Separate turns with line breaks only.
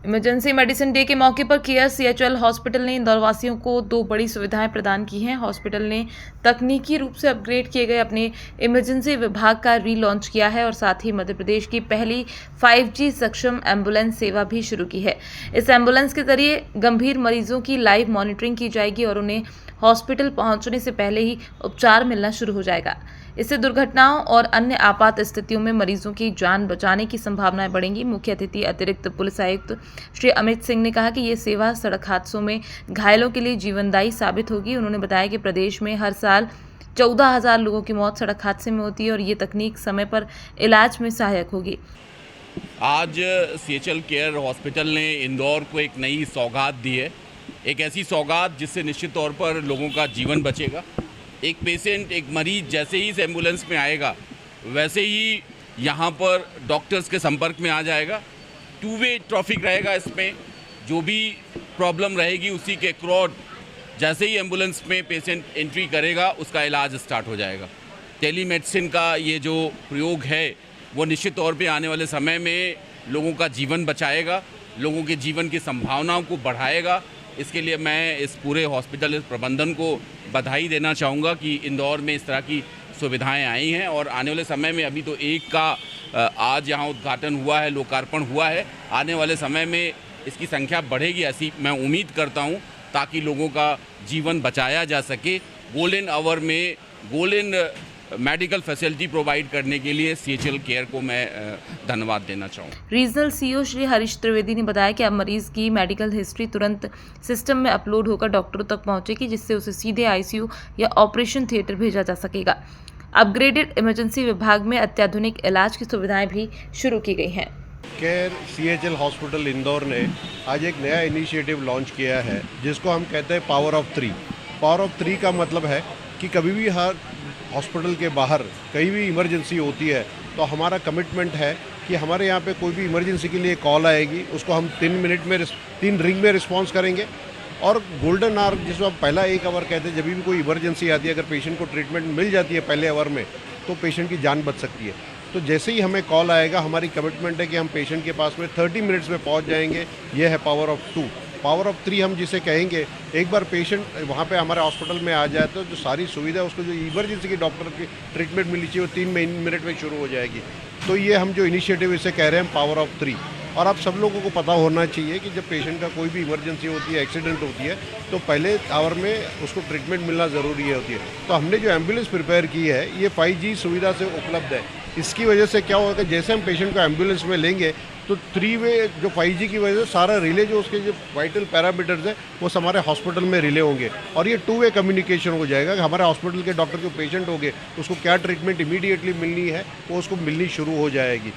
Emergency medicine day के मौके पर केयर सीएचएल हॉस्पिटल ने इंदौर वासियों को 2 बड़ी सुविधाएं प्रदान की हैं। हॉस्पिटल ने तकनीकी रूप से अपग्रेड किए गए अपने इमरजेंसी विभाग का रीलॉन्च किया है और साथ ही मध्य प्रदेश की पहली 5G सक्षम एम्बुलेंस सेवा भी शुरू की है। इस एम्बुलेंस के जरिए गंभीर मरीजों की लाइव मॉनिटरिंग की जाएगी और उन्हें हॉस्पिटल पहुंचने से पहले ही उपचार मिलना शुरू हो जाएगा। इससे दुर्घटनाओं और अन्य आपात स्थितियों में मरीजों की जान बचाने की संभावनाएं बढ़ेंगी। मुख्य अतिथि अतिरिक्त पुलिस आयुक्त श्री अमित सिंह ने कहा कि ये सेवा सड़क हादसों में घायलों के लिए जीवनदायी साबित होगी। उन्होंने बताया कि प्रदेश में हर साल 14,000 लोगों की मौत सड़क हादसे में होती है और ये तकनीक समय पर इलाज में सहायक होगी।
आज सीएचएल केयर हॉस्पिटल ने इंदौर को एक नई सौगात दी है, एक ऐसी सौगात जिससे निश्चित तौर पर लोगों का जीवन बचेगा। एक पेशेंट, एक मरीज जैसे ही इस एम्बुलेंस में आएगा वैसे ही यहाँ पर डॉक्टर्स के संपर्क में आ जाएगा। 2 वे ट्रैफिक रहेगा इसमें, जो भी प्रॉब्लम रहेगी उसी के अक्रॉस जैसे ही एम्बुलेंस में पेशेंट एंट्री करेगा उसका इलाज स्टार्ट हो जाएगा। टेलीमेडिसिन का ये जो प्रयोग है वो निश्चित तौर पे आने वाले समय में लोगों का जीवन बचाएगा, लोगों के जीवन की संभावनाओं को बढ़ाएगा। इसके लिए मैं इस पूरे हॉस्पिटल प्रबंधन को बधाई देना चाहूँगा कि इंदौर में इस तरह की सुविधाएं आई हैं और आने वाले समय में अभी तो एक का आज यहाँ उद्घाटन हुआ है, लोकार्पण हुआ है। आने वाले समय में इसकी संख्या बढ़ेगी ऐसी मैं उम्मीद करता हूँ, ताकि लोगों का जीवन बचाया जा सके। गोल्डन आवर में गोल्डन मेडिकल फैसिलिटी प्रोवाइड करने के लिए सीएचएल केयर को मैं धन्यवाद देना चाहूँ।
रीजनल सीईओ श्री हरीश त्रिवेदी ने बताया कि अब मरीज की मेडिकल हिस्ट्री तुरंत सिस्टम में अपलोड होकर डॉक्टरों तक पहुंचेगी, जिससे उसे सीधे आईसीयू या ऑपरेशन थिएटर भेजा जा सकेगा। अपग्रेडेड इमरजेंसी विभाग में अत्याधुनिक इलाज की सुविधाएं भी शुरू की गई हैं।
केयर सीएचएल हॉस्पिटल इंदौर ने आज एक नया इनिशिएटिव लॉन्च किया है जिसको हम कहते हैं पावर ऑफ 3। पावर ऑफ 3 का मतलब है कि कभी भी हर हॉस्पिटल के बाहर कहीं भी इमरजेंसी होती है तो हमारा कमिटमेंट है कि हमारे यहाँ पे कोई भी इमरजेंसी के लिए कॉल आएगी उसको हम 3 रिंग में रिस्पॉन्स करेंगे। और गोल्डन आवर जिसको हम पहला 1 आवर कहते हैं, जब भी कोई इमरजेंसी आती है अगर पेशेंट को ट्रीटमेंट मिल जाती है पहले आवर में तो पेशेंट की जान बच सकती है। तो जैसे ही हमें कॉल आएगा हमारी कमिटमेंट है कि हम पेशेंट के पास में 30 मिनट्स में पहुँच जाएंगे। ये है पावर ऑफ 2। पावर ऑफ 3 हम जिसे कहेंगे, एक बार पेशेंट वहाँ पे हमारे हॉस्पिटल में आ जाए तो जो सारी सुविधा उसको जो इमरजेंसी की डॉक्टर की ट्रीटमेंट मिलनी चाहिए वो 3 मिनट में शुरू हो जाएगी। तो ये हम जो इनिशिएटिव इसे कह रहे हैं पावर ऑफ 3। और आप सब लोगों को पता होना चाहिए कि जब पेशेंट का कोई भी इमरजेंसी होती है, एक्सीडेंट होती है, तो पहले आवर में उसको ट्रीटमेंट मिलना ज़रूरी होती है। तो हमने जो एम्बुलेंस प्रिपेयर की है ये 5G सुविधा से उपलब्ध है। इसकी वजह से क्या होगा, जैसे हम पेशेंट को एम्बुलेंस में लेंगे तो 3 वे जो 5G की वजह से सारा रिले जो उसके जो वाइटल पैरामीटर्स है वो हमारे हॉस्पिटल में रिले होंगे और ये 2 वे कम्युनिकेशन हो जाएगा कि हमारे हॉस्पिटल के डॉक्टर जो पेशेंट होंगे उसको क्या ट्रीटमेंट इमीडिएटली मिलनी है वो उसको मिलनी शुरू हो जाएगी।